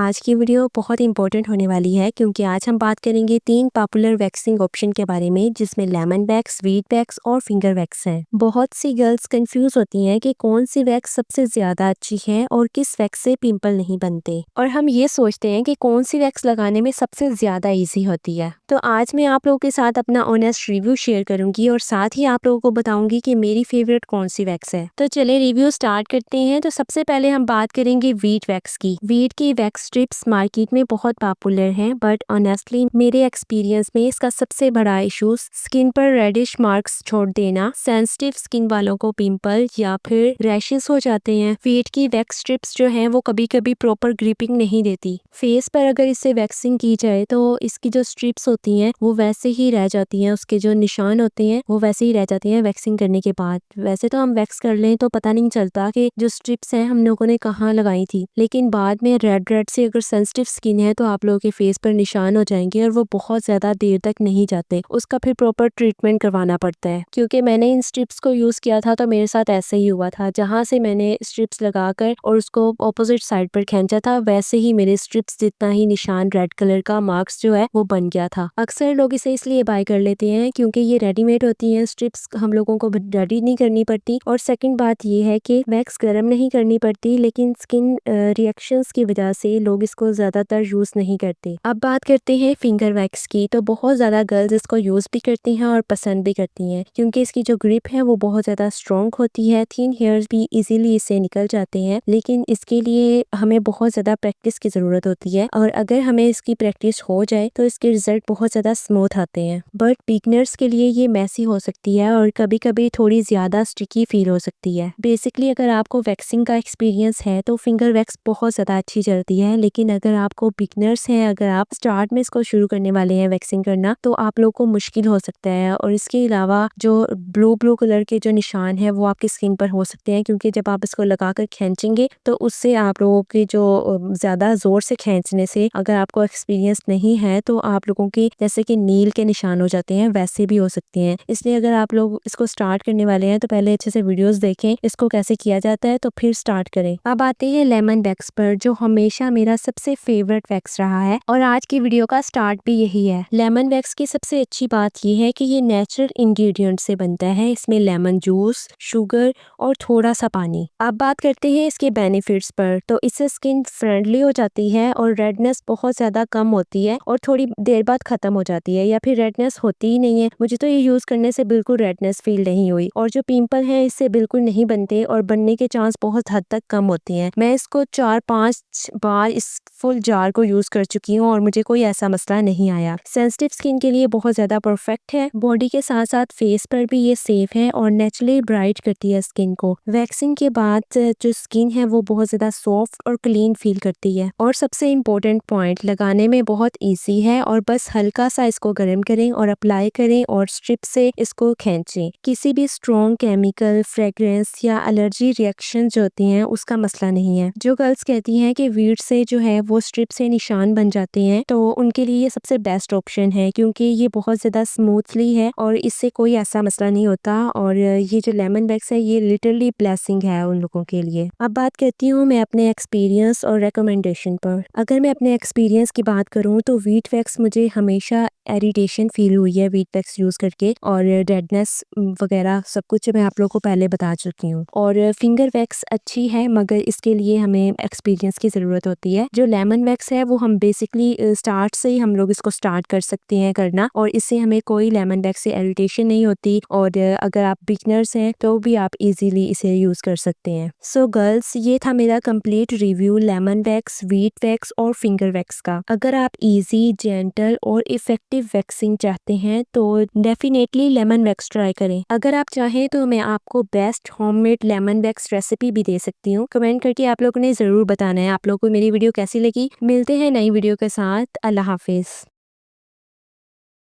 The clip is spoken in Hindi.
आज की वीडियो बहुत इंपॉर्टेंट होने वाली है क्योंकि आज हम बात करेंगे 3 पॉपुलर वैक्सिंग ऑप्शन के बारे में जिसमें लेमन वैक्स, वीट वैक्स और फिंगर वैक्स हैं। बहुत सी गर्ल्स कंफ्यूज होती हैं कि कौन सी वैक्स सबसे ज्यादा अच्छी है और किस वैक्स से पिंपल नहीं बनते, और हम ये सोचते हैं कि कौन सी वैक्स लगाने में सबसे ज्यादा इजी होती है। तो आज मैं आप लोगों के साथ अपना ऑनेस्ट रिव्यू शेयर करूंगी और साथ ही आप लोगों को बताऊंगी कि मेरी फेवरेट कौन सी वैक्स है। तो चले रिव्यू स्टार्ट करते हैं। तो सबसे पहले हम बात करेंगे वीट वैक्स की। वीट की वैक्स स्ट्रिप्स मार्केट में बहुत पॉपुलर हैं, बट ऑनेस्टली मेरे एक्सपीरियंस में इसका सबसे बड़ा इशू स्किन पर रेडिश मार्क्स छोड़ देना, सेंसिटिव स्किन वालों को पिंपल या फिर रैशेस हो जाते हैं। वीट की वैक्स स्ट्रिप्स जो हैं वो कभी कभी प्रॉपर ग्रिपिंग नहीं देती। फेस पर अगर इससे वैक्सिंग की जाए तो इसकी जो स्ट्रिप्स होती हैं वो वैसे ही रह जाती हैं, उसके जो निशान होते हैं वो वैसे ही रह जाते हैं वैक्सिंग करने के बाद। वैसे तो हम वैक्स कर लें तो पता नहीं चलता कि जो स्ट्रिप्स हैं हम लोगों ने कहाँ लगाई थी, लेकिन बाद में रेड रेड से अगर सेंसिटिव स्किन है तो आप लोगों के फेस पर निशान हो जाएंगे और वो बहुत ज्यादा देर तक नहीं जाते। उसका फिर प्रॉपर ट्रीटमेंट करवाना पड़ता है। क्योंकि मैंने इन स्ट्रिप्स को यूज किया था तो मेरे साथ ऐसे ही हुआ था, जहाँ से मैंने स्ट्रिप्स लगाकर और उसको ऑपोजिट साइड पर खींचा था वैसे ही मेरे स्ट्रिप्स जितना ही निशान रेड कलर का मार्क्स जो है वो बन गया था। अक्सर लोग इसे इसलिए बाय कर लेते हैं क्योंकि ये रेडीमेड होती हैं स्ट्रिप्स, हम लोगों को रेडी नहीं करनी पड़ती। और सेकंड बात ये है कि वैक्स गर्म नहीं करनी पड़ती, लेकिन स्किन रिएक्शंस की वजह से लोग इसको ज्यादातर यूज नहीं करते। अब बात करते हैं फिंगर वैक्स की। तो बहुत ज्यादा गर्ल्स इसको यूज भी करती हैं और पसंद भी करती हैं क्योंकि इसकी जो ग्रिप है वो बहुत ज्यादा स्ट्रॉन्ग होती है। थिन हेयर्स भी इजीली इससे निकल जाते हैं, लेकिन इसके लिए हमें बहुत ज्यादा प्रैक्टिस की जरूरत होती है, और अगर हमें इसकी प्रैक्टिस हो जाए तो इसके रिजल्ट बहुत ज्यादा स्मूथ आते हैं। बट बिगनर्स के लिए ये मैसी हो सकती है और कभी कभी थोड़ी ज्यादा स्टिकी फील हो सकती है। बेसिकली अगर आपको वैक्सिंग का एक्सपीरियंस है तो फिंगर वैक्स बहुत ज्यादा अच्छी चलती है, लेकिन अगर आपको बिगनर्स हैं, अगर आप स्टार्ट में इसको शुरू करने वाले हैं वैक्सिंग करना, तो आप लोग को मुश्किल हो सकता है। और इसके अलावा जो ब्लू ब्लू कलर के जो निशान है वो आपकी स्किन पर हो सकते हैं, क्योंकि जब आप इसको लगाकर खींचेंगे तो उससे आप लोगों की जो ज्यादा जोर से खींचने से अगर आपको एक्सपीरियंस नहीं है तो आप लोगों की जैसे कि नील के निशान हो जाते हैं वैसे भी हो सकते हैं। इसलिए अगर आप लोग इसको स्टार्ट करने वाले हैं तो पहले अच्छे से वीडियोस देखें इसको कैसे किया जाता है, तो फिर स्टार्ट करें। अब आते हैं लेमन वैक्स पर, जो हमेशा मेरा सबसे फेवरेट वैक्स रहा है और आज की वीडियो का स्टार्ट भी यही है। लेमन वैक्स की सबसे अच्छी बात यह है कि ये नेचुरल इंग्रेडिएंट से बनता है। इसमें लेमन जूस, शुगर और थोड़ा सा पानी। अब बात करते हैं इसके बेनिफिट्स पर। तो इससे स्किन फ्रेंडली हो जाती है और रेडनेस बहुत ज्यादा कम होती है और थोड़ी देर बाद खत्म हो जाती है, या फिर रेडनेस होती ही नहीं है। मुझे तो ये यूज करने से बिल्कुल रेडनेस फील नहीं हुई, और जो पिंपल है इससे बिल्कुल नहीं बनते और बनने के चांस बहुत हद तक कम होते हैं। मैं इसको 4-5 बार इस फुल जार को यूज कर चुकी हूँ और मुझे कोई ऐसा मसला नहीं आया। सेंसिटिव स्किन के लिए बहुत ज्यादा परफेक्ट है। बॉडी के साथ साथ फेस पर भी ये सेफ है और नेचुरली ब्राइट करती है स्किन को। वैक्सिंग के बाद जो स्किन है वो बहुत ज्यादा सॉफ्ट और क्लीन फील करती है। और सबसे इम्पोर्टेंट पॉइंट, लगाने में बहुत ईजी है और बस हल्का सा इसको गर्म करें और अप्लाई करें और स्ट्रिप से इसको खींचें। किसी भी स्ट्रॉन्ग केमिकल, फ्रेग्रेंस या एलर्जी रिएक्शन जो होती हैं उसका मसला नहीं है। जो गर्ल्स कहती हैं कि वीट से जो है वो स्ट्रिप से निशान बन जाते हैं, तो उनके लिए ये सबसे बेस्ट ऑप्शन है क्योंकि ये बहुत ज्यादा स्मूथली है और इससे कोई ऐसा मसला नहीं होता। और ये जो लेमन वैक्स है ये लिटरली ब्लेसिंग है उन लोगों के लिए। अब बात करती हूँ मैं अपने एक्सपीरियंस और रिकमेंडेशन पर। अगर मैं अपने एक्सपीरियंस की बात करूँ तो वीट वैक्स मुझे हमेशा इरिटेशन फील हुई है वीट वैक्स यूज करके, और रेडनेस वगैरह सब कुछ मैं आप लोगों को पहले बता चुकी हूँ। और फिंगर वैक्स अच्छी है मगर इसके लिए हमें एक्सपीरियंस की जरूरत होती है। जो लेमन वैक्स है वो हम बेसिकली स्टार्ट से ही हम लोग इसको स्टार्ट कर सकते हैं करना, और इससे हमें कोई लेमन वैक्स से इरिटेशन नहीं होती। और अगर आप बिगनर्स हैं तो भी आप इजीली इसे यूज कर सकते हैं। सो गर्ल्स, ये था मेरा complete review lemon wax, wheat wax और फिंगर वैक्स का। अगर आप इजी, जेंटल और इफेक्टिव वैक्सिंग चाहते हैं तो डेफिनेटली लेमन वैक्स ट्राई करें। अगर आप चाहें तो मैं आपको best homemade lemon wax recipe भी दे सकती हूँ। कमेंट करके आप लोगों ने जरूर बताना है आप लोगों को मेरी वीडियो कैसी लगी। मिलते हैं नई वीडियो के साथ। अल्लाह हाफिज।